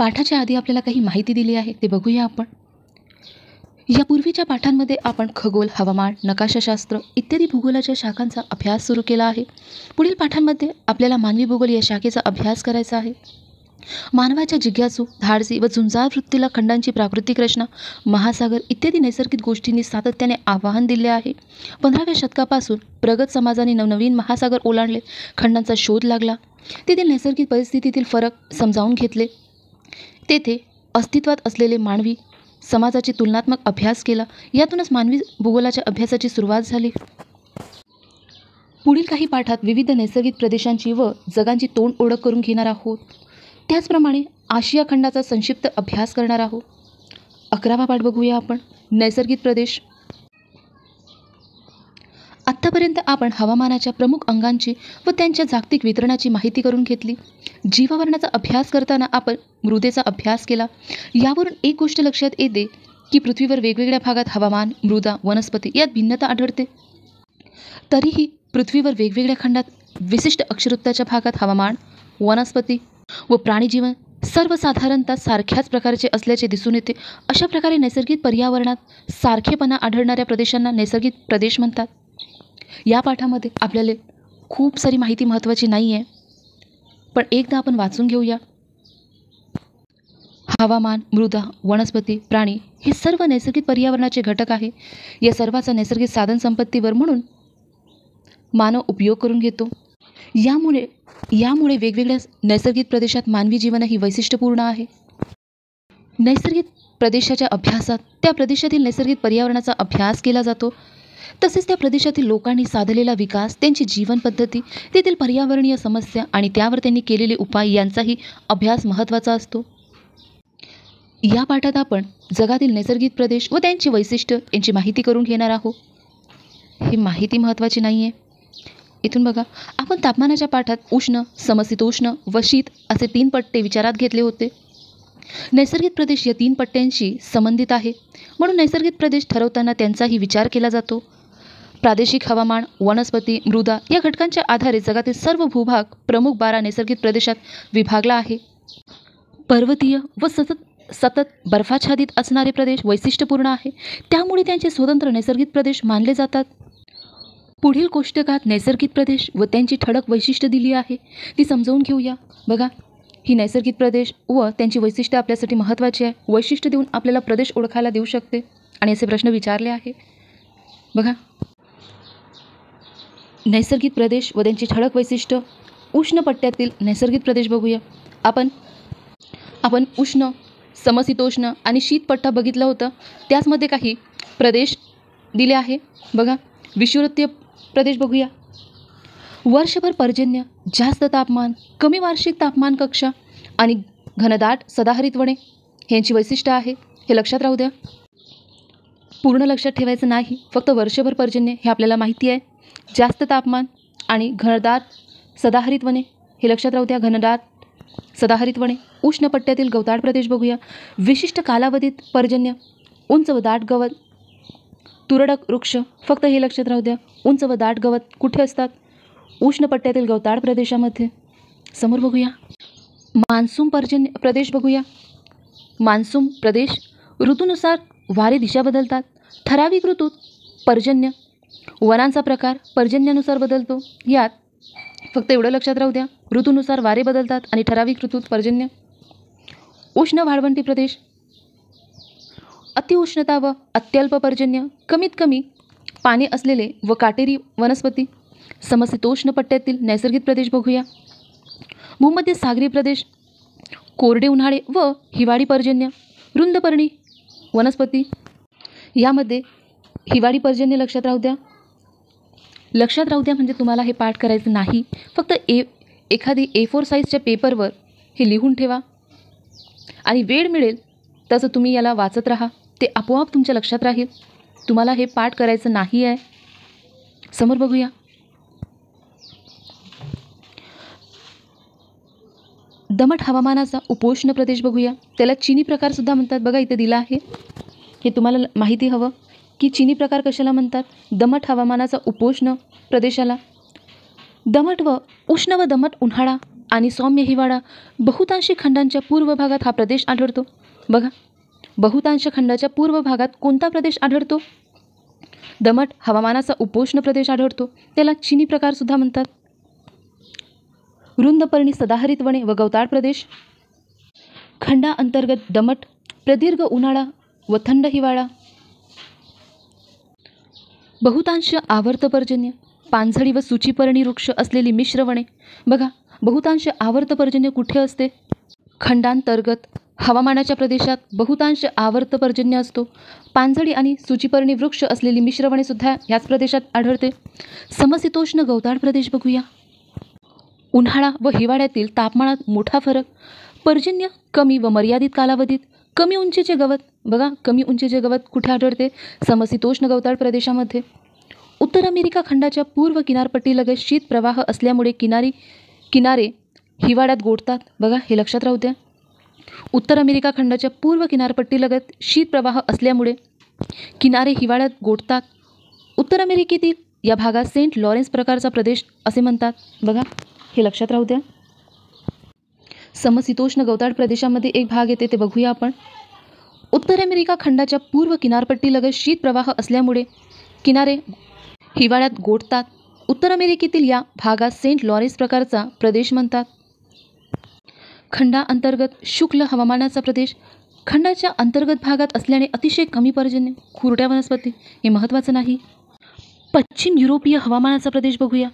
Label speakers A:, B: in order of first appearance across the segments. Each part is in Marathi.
A: पाठाच्या आधी आपल्याला काही माहिती दिली आहे ते बघूया आपण. यापूर्वीच्या पाठांमध्ये आपण खगोल, हवामान, नकाशाशास्त्र इत्यादी भूगोलाच्या शाखांचा अभ्यास सुरू केला आहे. पुढील पाठांमध्ये आपल्याला मानवी भूगोल या शाखेचा अभ्यास करायचा आहे. मानवाच्या जिज्ञासू, धाडसी व झुंजार वृत्तीला खंडांची प्राकृतिक रचना, महासागर इत्यादी नैसर्गिक गोष्टींनी सातत्याने आव्हान दिले आहे. 15व्या शतकापासून प्रगत समाजाने नवनवीन महासागर ओलांडले, खंडांचा शोध लागला, तेथील नैसर्गिक परिस्थितीतील फरक समजावून घेतले, तेथे अस्तित्वात असलेले मानवी समाजाची तुलनात्मक अभ्यास केला. यातूनच मानवी भूगोलाच्या अभ्यासाची सुरुवात झाली. पुढील काही पाठात विविध नैसर्गिक प्रदेशांची व जगांची तोंड ओळख करून घेणार आहोत. त्याचप्रमाणे आशिया खंडाचा संक्षिप्त अभ्यास करणार आहोत. 11वा पाठ बघूया आपण, नैसर्गिक प्रदेश. आत्तापर्यंत आपण हवामानाच्या प्रमुख अंगांची व त्यांच्या जागतिक वितरणाची माहिती करून घेतली. जीवावरणाचा अभ्यास करताना आपण मृदेचा अभ्यास केला. यावरून एक गोष्ट लक्षात येते की पृथ्वीवर वेगवेगळ्या भागात हवामान, मृदा, वनस्पती यात भिन्नता आढळते. तरीही पृथ्वीवर वेगवेगळ्या खंडात विशिष्ट अक्षवृत्ताच्या भागात हवामान, वनस्पती व प्राणीजीवन सर्वसाधारणतः सारख्याच प्रकारचे असल्याचे दिसून येते. अशा प्रकारे नैसर्गिक पर्यावरणात सारखेपणा आढळणाऱ्या प्रदेशांना नैसर्गिक प्रदेश म्हणतात. या पाठामध्ये आपल्याला खूप सारी माहिती महत्त्वाची नाही आहे, पण एकदा आपण वाचून घेऊया. हवामान, मृदा, वनस्पती, प्राणी हे सर्व नैसर्गिक पर्यावरणाचे घटक आहे. या सर्वाचा नैसर्गिक साधनसंपत्तीवर म्हणून मानव उपयोग करून घेतो. यामुळे वेगवेगळ्या नैसर्गिक प्रदेशात मानवी जीवनही वैशिष्ट्यपूर्ण आहे. नैसर्गिक प्रदेशाच्या अभ्यासात त्या प्रदेशातील नैसर्गिक पर्यावरणाचा अभ्यास केला जातो. तसेच त्या प्रदेशातील लोकांनी साधलेला विकास, त्यांची जीवन पद्धती, तेथील पर्यावरणीय समस्या आणि त्यावर त्यांनी केलेले उपाय यांचाही अभ्यास महत्त्वाचा असतो. या पाठात आपण जगातील नैसर्गिक प्रदेश व त्यांची वैशिष्ट्य यांची माहिती करून घेणार आहोत. ही माहिती महत्त्वाची नाही आहे. इथून बघा, आपण तापमानाच्या पाठात उष्ण, समशीतोष्ण व शीत असे 3 पट्टे विचारात घेतले होते. नैसर्गिक प्रदेश या 3 पट्ट्यांशी संबंधित आहे, म्हणून नैसर्गिक प्रदेश ठरवताना त्यांचाही विचार केला जातो. प्रादेशिक हवामान, वनस्पती, मृदा या घटकांच्या आधारे जगातील सर्व भूभाग प्रमुख 12 नैसर्गिक प्रदेशात विभागला आहे. पर्वतीय व सतत बर्फाच्छादित असणारे प्रदेश वैशिष्ट्यपूर्ण आहे, त्यामुळे त्यांचे स्वतंत्र नैसर्गिक प्रदेश मानले जातात. पुढील कोष्टकात नैसर्गिक प्रदेश व त्यांची ठळक वैशिष्ट्य दिली आहे, ती समजावून घेऊया. बघा, ही नैसर्गिक प्रदेश व त्यांची वैशिष्ट्य आपल्यासाठी महत्त्वाची आहे. वैशिष्ट्य देऊन आपल्याला प्रदेश ओळखायला देऊ शकते आणि असे प्रश्न विचारले आहे. बघा, नैसर्गिक प्रदेश व त्यांची ठळक वैशिष्ट्य. उष्ण पट्ट्यातील नैसर्गिक प्रदेश बघूया. आपण उष्ण, समशीतोष्ण आणि शीत पट्टा बघितला होता. त्याचमध्ये काही प्रदेश दिले आहे. बघा, विषुववृत्तीय प्रदेश बघूया. वर्षभर पर्जन्य, जास्त तापमान, कमी वार्षिक तापमान कक्षा आणि घनदाट सदाहरित वने यांची वैशिष्ट्य आहे. हे लक्षात राहू द्या. पूर्ण लक्षात ठेवायचं नाही, फक्त वर्षभर पर्जन्य हे आपल्याला माहिती आहे. जास्त तापमान आणि घनदाट सदाहरित वने हे लक्षात राहू द्या. घनदाट सदाहरित वने. उष्ण पट्ट्यातील गवताळ प्रदेश बघूया. विशिष्ट कालावधीत पर्जन्य, उंच व दाट गवत, तुरळक वृक्ष. फक्त हे लक्षात राहू द्या. उंच व दाट गवत कुठे असतात? उष्ण पट्ट्यातील गवताळ प्रदेशामध्ये. समोर बघूया, मान्सून पर्जन्य प्रदेश बघूया. मान्सून प्रदेश ऋतूनुसार वारे दिशा बदलतात. ठराविक ऋतूत पर्जन्य, वनांचा प्रकार पर्जन्यानुसार बदलतो. यात फक्त एवढं लक्षात राहू द्या, ऋतूनुसार वारे बदलतात आणि ठराविक ऋतूत पर्जन्य. उष्ण वाळवंटी प्रदेश अतिउष्णता व अत्यल्प पर्जन्य, कमीत कमी पाणी असलेले व काटेरी वनस्पती. समशीतोष्ण पट्ट्यातील नैसर्गिक प्रदेश बघूया. भूमध्य सागरी प्रदेश कोरडे उन्हाळे व हिवाळी पर्जन्य, रुंद पर्णी वनस्पती. यामध्ये हिवाळी पर्जन्य लक्षात राहू द्या. लक्षात राहू द्या म्हणजे तुम्हाला हे पाठ करायचं नाही, फक्त एखादी A4 साईजच्या पेपरवर हे लिहून ठेवा आणि वेळ मिळेल तसं तुम्ही याला वाचत राहा. ते आपोआप तुमच्या लक्षात राहील. तुम्हाला हे पाठ करायचं नाही आहे. समोर बघूया, दमट हवामानाचा उपोष्ण प्रदेश बघूया. त्याला चिनी प्रकारसुद्धा म्हणतात. बघा, इथे दिला आहे. हे तुम्हाला माहिती हवं की चिनी प्रकार कशाला म्हणतात? दमट हवामानाचा उपोष्ण प्रदेशाला. दमट व उष्ण व दमट उन्हाळा आणि सौम्य हिवाळा बहुतांशी खंडांच्या पूर्व भागात हा प्रदेश आढळतो. बघा, बहुतांश खंडाच्या पूर्व भागात कोणता प्रदेश आढळतो? दमट हवामानाचा उपोष्ण प्रदेश आढळतो. त्याला चिनी प्रकारसुद्धा म्हणतात. रुंद पर्णी सदाहरित वने व गवताळ प्रदेश. खंडाअंतर्गत दमट, प्रदीर्घ उन्हाळा व थंड हिवाळा. बहुतांश आवर्तपर्जन्य, पानझडी व सूचीपर्णी वृक्ष असलेली मिश्र वने. बघा, बहुतांश आवर्तपर्जन्य कुठे असते? खंडांतर्गत हवामानाच्या प्रदेशात बहुतांश आवर्तपर्जन्य असतो. पानझडी आणि सूचीपर्णी वृक्ष असलेली मिश्र वने सुद्धा याच प्रदेशात आढळते. समशीतोष्ण गवताळ प्रदेश बघूया. उन्हाळा व हिवाळ्यातील तापमानात मोठा फरक. पर्जन्य कमी व मर्यादित कालावधीत. कमी उंचीचे गवत. बघा, कमी उंचीचे गवत कुठे आढळते? समशीतोष्ण गवताळ प्रदेशामध्ये. उत्तर अमेरिका खंडाच्या पूर्व किनारपट्टीलगत शीत प्रवाह असल्यामुळे किनारे हिवाळ्यात गोठतात. बघा, हे लक्षात राहू द्या. उत्तर अमेरिका खंडाच्या पूर्व किनारपट्टीलगत शीत प्रवाह असल्यामुळे किनारे हिवाळ्यात गोठतात. उत्तर अमेरिकेतील या भागात सेंट लॉरेन्स प्रकारचा प्रदेश असे म्हणतात. बघा, हे लक्षात राहू द्या. समशीतोष्ण गवताळ प्रदेशामध्ये एक भाग येते, ते बघूया आपण. उत्तर अमेरिका खंडाच्या पूर्व किनारपट्टीलगत शीत प्रवाह असल्यामुळे किनारे हिवाळ्यात गोठतात. उत्तर अमेरिकेतील या भागात सेंट लॉरेन्स प्रकारचा प्रदेश म्हणतात. खंडाअंतर्गत शुक्ल हवामानाचा प्रदेश. खंडाच्या अंतर्गत भागात असल्याने अतिशय कमी पर्जन्य, खुरट्या वनस्पती. हे महत्त्वाचं नाही. पश्चिम युरोपीय हवामानाचा प्रदेश बघूया.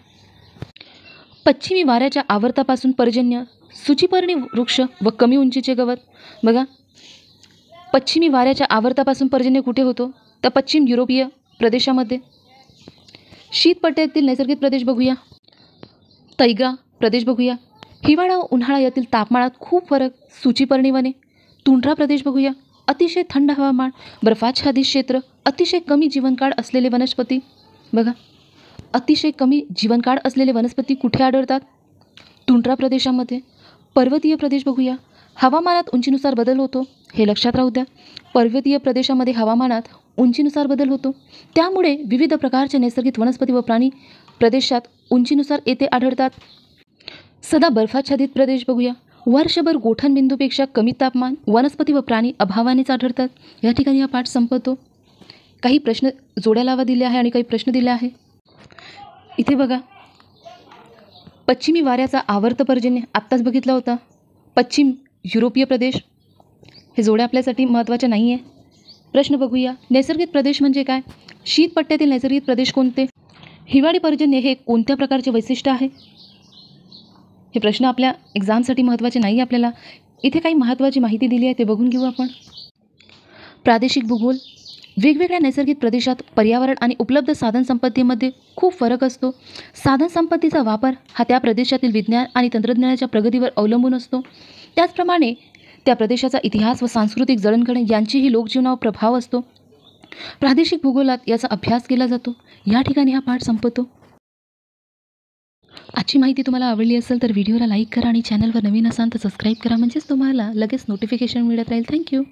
A: पश्चिमी वाऱ्याच्या आवर्तापासून पर्जन्य, सूचीपर्णी वृक्ष व कमी उंचीचे गवत. बघा, पश्चिमी वाऱ्याच्या आवर्तापासून पर्जन्य कुठे होतो? तर पश्चिम युरोपीय प्रदेशामध्ये. शीतपट्ट्यातील नैसर्गिक प्रदेश बघूया. तैगा प्रदेश बघूया. हिवाळा व उन्हाळा यातील तापमानात खूप फरक. सूचीपर्णी वने. तुंड्रा प्रदेश बघूया. अतिशय थंड हवामान, बर्फाच्छादित क्षेत्र, अतिशय कमी जीवनकाळ असलेले वनस्पती. बघा, अतिशय कमी जीवनकाळ असलेले वनस्पती कुठे आढळतात? तुंड्रा प्रदेशामध्ये. पर्वतीय प्रदेश बघूया. हवामानात उंचीनुसार बदल होतो. हे लक्षात राहू द्या. पर्वतीय प्रदेशामध्ये हवामानात उंचीनुसार बदल होतो. त्यामुळे विविध प्रकारचे नैसर्गिक वनस्पती व प्राणी प्रदेशात उंचीनुसार येथे आढळतात. सदा बर्फाच्छादित प्रदेश बघूया. वर्षभर गोठणबिंदूपेक्षा कमी तापमान, वनस्पती व प्राणी अभावानेच आढळतात. या ठिकाणी हा पाठ संपतो. काही प्रश्न जोड्या लावा दिले आहे आणि काही प्रश्न दिले आहे. इथे बघा, पश्चिमी वाऱ्याचा आवर्त पर्जन्य आत्ताच बघितला होता. पश्चिम युरोपीय प्रदेश, हे जोड्या आपल्यासाठी महत्त्वाच्या नाही आहे. प्रश्न बघूया. नैसर्गिक प्रदेश म्हणजे काय? शीतपट्ट्यातील नैसर्गिक प्रदेश कोणते? हिवाळी पर्जन्य हे कोणत्या प्रकारचे वैशिष्ट्य आहे? हे प्रश्न आपल्या एक्झामसाठी महत्त्वाचे नाही. आपल्याला इथे काही महत्त्वाची माहिती दिली आहे, ते बघून घेऊ आपण. प्रादेशिक भूगोल. वेगवेगळ्या नैसर्गिक प्रदेशात पर्यावरण आणि उपलब्ध साधनसंपत्तीमध्ये खूप फरक असतो. साधनसंपत्तीचा वापर हा त्या प्रदेशातील विज्ञान आणि तंत्रज्ञानाच्या प्रगतीवर अवलंबून असतो. त्याचप्रमाणे त्या प्रदेशाचा इतिहास व सांस्कृतिक जडणघडण यांचीही लोकजीवनावर प्रभाव असतो. प्रादेशिक भूगोलात याचा अभ्यास केला जातो. या ठिकाणी हा पाठ संपतो. आजची माहिती तुम्हाला आवडली असेल तर व्हिडिओला लाईक करा आणि चॅनलवर नवीन असाल तर सबस्क्राईब करा, म्हणजेच तुम्हाला लगेच नोटिफिकेशन मिळत राहील. थँक्यू.